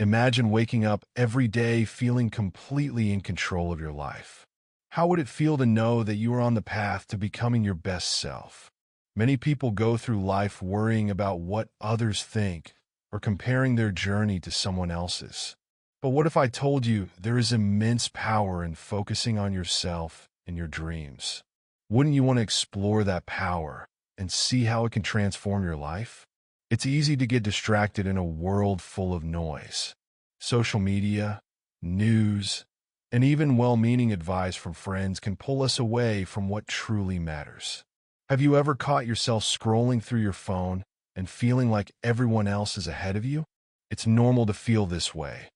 Imagine waking up every day feeling completely in control of your life. How would it feel to know that you are on the path to becoming your best self? Many people go through life worrying about what others think or comparing their journey to someone else's. But what if I told you there is immense power in focusing on yourself and your dreams? Wouldn't you want to explore that power and see how it can transform your life? It's easy to get distracted in a world full of noise. Social media, news, and even well-meaning advice from friends can pull us away from what truly matters. Have you ever caught yourself scrolling through your phone and feeling like everyone else is ahead of you? It's normal to feel this way.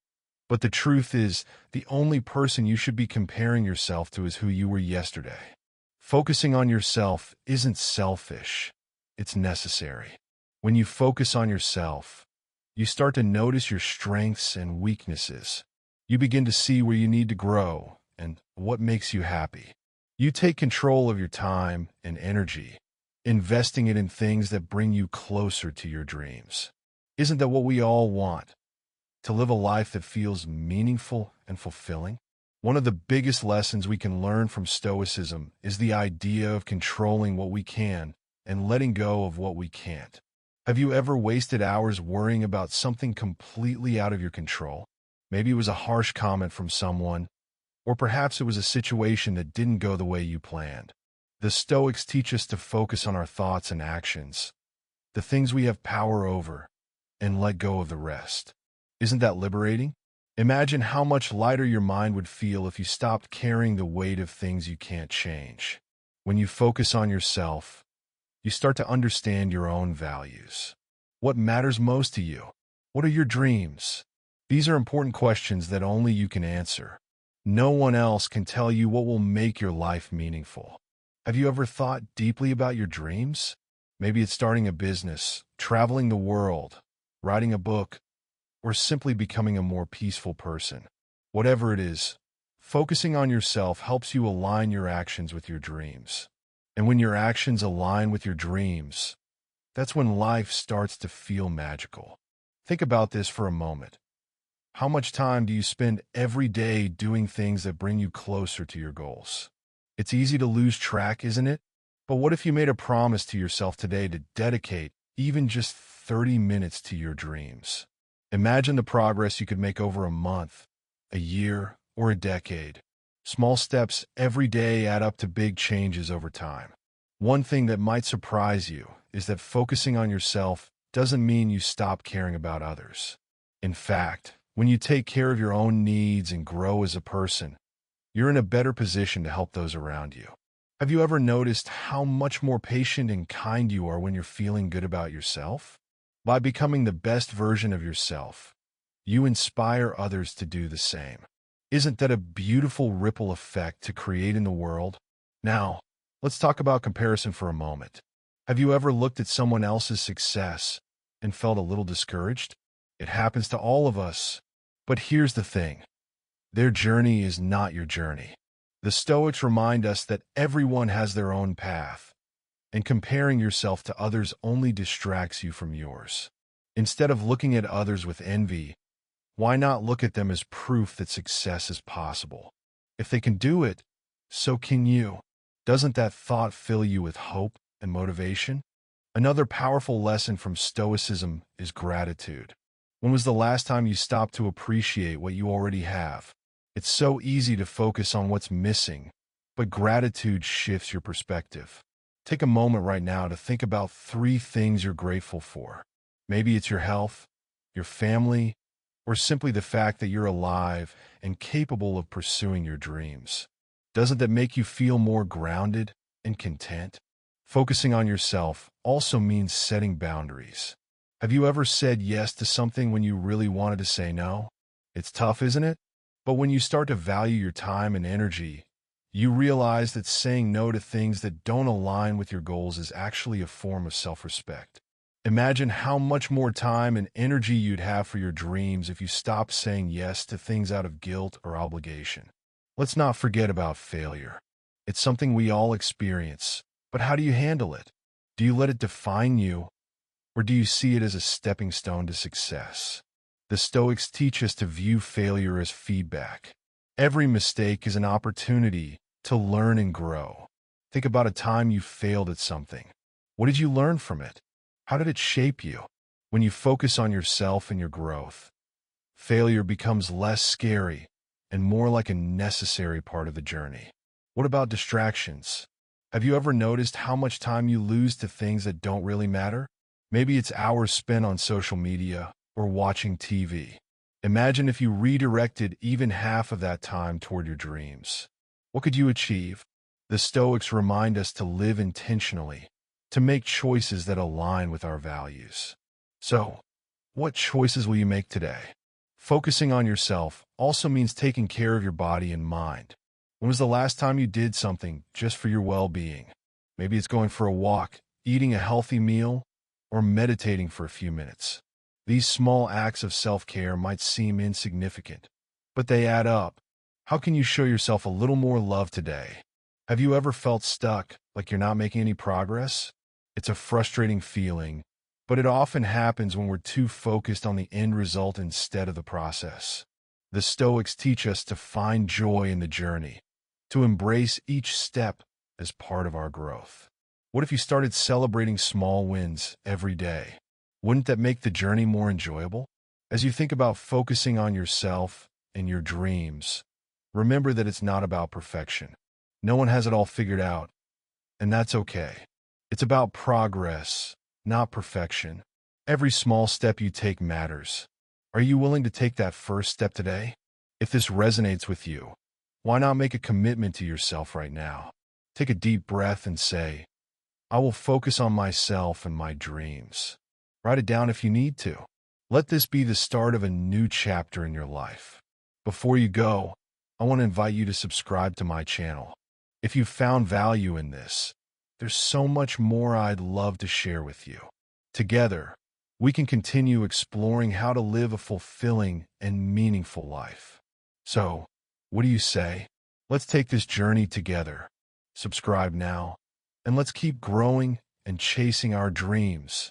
But the truth is, the only person you should be comparing yourself to is who you were yesterday. Focusing on yourself isn't selfish, it's necessary. When you focus on yourself, you start to notice your strengths and weaknesses. You begin to see where you need to grow and what makes you happy. You take control of your time and energy, investing it in things that bring you closer to your dreams. Isn't that what we all want? To live a life that feels meaningful and fulfilling? One of the biggest lessons we can learn from Stoicism is the idea of controlling what we can and letting go of what we can't. Have you ever wasted hours worrying about something completely out of your control? Maybe it was a harsh comment from someone, or perhaps it was a situation that didn't go the way you planned. The Stoics teach us to focus on our thoughts and actions, the things we have power over, and let go of the rest. Isn't that liberating? Imagine how much lighter your mind would feel if you stopped carrying the weight of things you can't change. When you focus on yourself, you start to understand your own values. What matters most to you? What are your dreams? These are important questions that only you can answer. No one else can tell you what will make your life meaningful. Have you ever thought deeply about your dreams? Maybe it's starting a business, traveling the world, writing a book, or simply becoming a more peaceful person. Whatever it is, focusing on yourself helps you align your actions with your dreams. And when your actions align with your dreams, that's when life starts to feel magical. Think about this for a moment. How much time do you spend every day doing things that bring you closer to your goals? It's easy to lose track, isn't it? But what if you made a promise to yourself today to dedicate even just 30 minutes to your dreams? Imagine the progress you could make over a month, a year, or a decade. Small steps every day add up to big changes over time. One thing that might surprise you is that focusing on yourself doesn't mean you stop caring about others. In fact, when you take care of your own needs and grow as a person, you're in a better position to help those around you. Have you ever noticed how much more patient and kind you are when you're feeling good about yourself? By becoming the best version of yourself, you inspire others to do the same. Isn't that a beautiful ripple effect to create in the world? Now, let's talk about comparison for a moment. Have you ever looked at someone else's success and felt a little discouraged? It happens to all of us. But here's the thing. Their journey is not your journey. The Stoics remind us that everyone has their own path, and comparing yourself to others only distracts you from yours. Instead of looking at others with envy, why not look at them as proof that success is possible? If they can do it, so can you. Doesn't that thought fill you with hope and motivation? Another powerful lesson from Stoicism is gratitude. When was the last time you stopped to appreciate what you already have? It's so easy to focus on what's missing, but gratitude shifts your perspective. Take a moment right now to think about 3 things you're grateful for. Maybe it's your health, your family, or simply the fact that you're alive and capable of pursuing your dreams. Doesn't that make you feel more grounded and content? Focusing on yourself also means setting boundaries. Have you ever said yes to something when you really wanted to say no? It's tough, isn't it? But when you start to value your time and energy, you realize that saying no to things that don't align with your goals is actually a form of self-respect. Imagine how much more time and energy you'd have for your dreams if you stopped saying yes to things out of guilt or obligation. Let's not forget about failure. It's something we all experience, but how do you handle it? Do you let it define you, or do you see it as a stepping stone to success? The Stoics teach us to view failure as feedback. Every mistake is an opportunity to learn and grow. Think about a time you failed at something. What did you learn from it? How did it shape you? When you focus on yourself and your growth, failure becomes less scary and more like a necessary part of the journey. What about distractions? Have you ever noticed how much time you lose to things that don't really matter? Maybe it's hours spent on social media or watching TV. Imagine if you redirected even half of that time toward your dreams. What could you achieve? The Stoics remind us to live intentionally, to make choices that align with our values. So, what choices will you make today? Focusing on yourself also means taking care of your body and mind. When was the last time you did something just for your well-being? Maybe it's going for a walk, eating a healthy meal, or meditating for a few minutes. These small acts of self-care might seem insignificant, but they add up. How can you show yourself a little more love today? Have you ever felt stuck, like you're not making any progress? It's a frustrating feeling, but it often happens when we're too focused on the end result instead of the process. The Stoics teach us to find joy in the journey, to embrace each step as part of our growth. What if you started celebrating small wins every day? Wouldn't that make the journey more enjoyable? As you think about focusing on yourself and your dreams, remember that it's not about perfection. No one has it all figured out, and that's okay. It's about progress, not perfection. Every small step you take matters. Are you willing to take that first step today? If this resonates with you, why not make a commitment to yourself right now? Take a deep breath and say, I will focus on myself and my dreams. Write it down if you need to. Let this be the start of a new chapter in your life. Before you go, I want to invite you to subscribe to my channel. If you found value in this, there's so much more I'd love to share with you. Together, we can continue exploring how to live a fulfilling and meaningful life. So, what do you say? Let's take this journey together. Subscribe now, and let's keep growing and chasing our dreams.